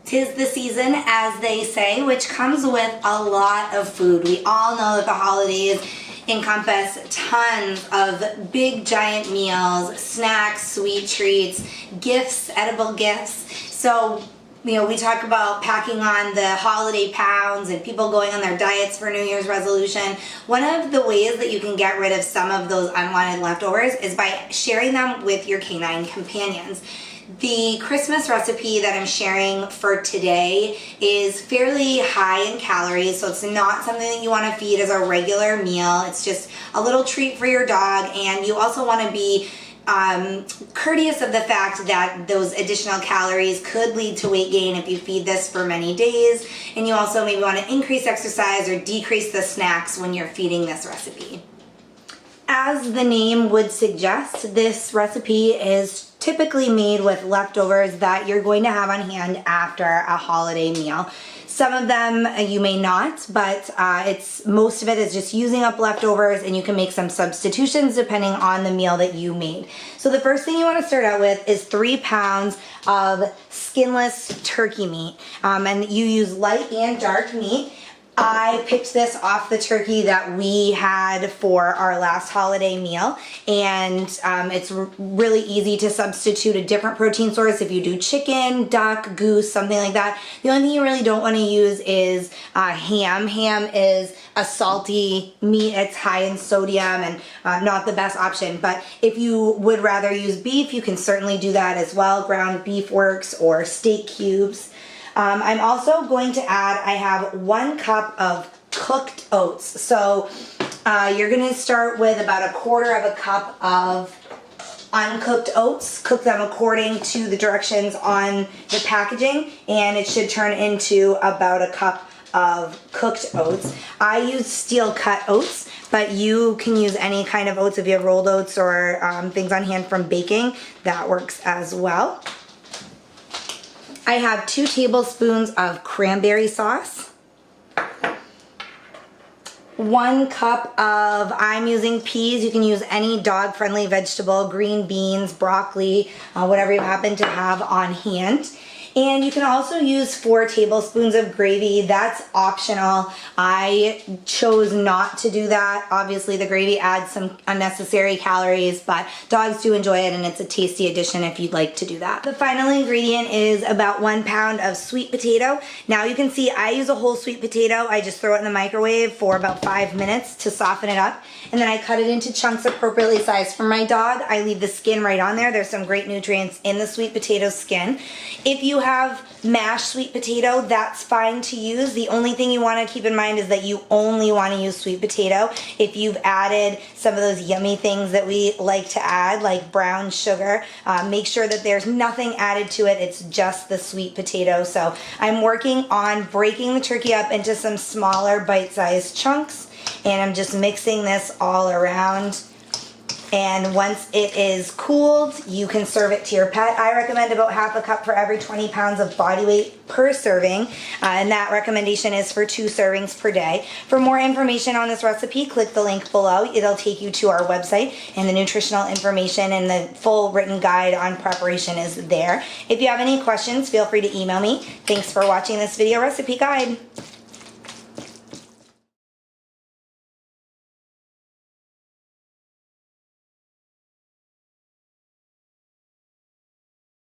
'Tis the season, as they say, which comes with a lot of food. We all know that the holidays encompass tons of big giant meals, snacks, sweet treats, gifts, edible gifts. So, we talk about packing on the holiday pounds and people going on their diets for New Year's resolution. One of the ways that you can get rid of some of those unwanted leftovers is by sharing them with your canine companions. The Christmas recipe that I'm sharing for today is fairly high in calories, so it's not something that you want to feed as a regular meal. It's just a little treat for your dog, and you also want to be courteous of the fact that those additional calories could lead to weight gain if you feed this for many days, and you also maybe want to increase exercise or decrease the snacks when you're feeding this recipe. As the name would suggest, this recipe is typically made with leftovers that you're going to have on hand after a holiday meal. Some of them you may not, but most of it is just using up leftovers, and you can make some substitutions depending on the meal that you made. So the first thing you want to start out with is 3 pounds of skinless turkey meat, and you use light and dark meat. I picked this off the turkey that we had for our last holiday meal, and it's really easy to substitute a different protein source if you do chicken, duck, goose, something like that. The only thing you really don't want to use is ham. Ham is a salty meat. It's high in sodium and not the best option, but if you would rather use beef, you can certainly do that as well. Ground beef works, or steak cubes. I'm also going to add, I have 1 cup of cooked oats. So you're going to start with about 1/4 cup of uncooked oats. Cook them according to the directions on the packaging, and it should turn into about 1 cup of cooked oats. I use steel cut oats, but you can use any kind of oats. If you have rolled oats or things on hand from baking, that works as well. I have 2 tablespoons of cranberry sauce, 1 cup of, I'm using peas. You can use any dog-friendly vegetable, green beans, broccoli, whatever you happen to have on hand. And you can also use 4 tablespoons of gravy. That's optional. I chose not to do that. Obviously, the gravy adds some unnecessary calories, but dogs do enjoy it, and it's a tasty addition if you'd like to do that. The final ingredient is about 1 pound of sweet potato. Now you can see I use a whole sweet potato. I just throw it in the microwave for about 5 minutes to soften it up, and then I cut it into chunks appropriately sized for my dog. I leave the skin right on there. There's some great nutrients in the sweet potato skin. If you have mashed sweet potato, that's fine to use. The only thing you want to keep in mind is that you only want to use sweet potato. If you've added some of those yummy things that we like to add, like brown sugar, make sure that there's nothing added to it. It's just the sweet potato. So I'm working on breaking the turkey up into some smaller bite-sized chunks, and I'm just mixing this all around. And once it is cooled, you can serve it to your pet. I recommend about 1/2 cup for every 20 pounds of body weight per serving, and that recommendation is for 2 servings per day. For more information on this recipe, click the link below. It'll take you to our website, and the nutritional information and the full written guide on preparation is there. If you have any questions, feel free to email me. Thanks for watching this video recipe guide.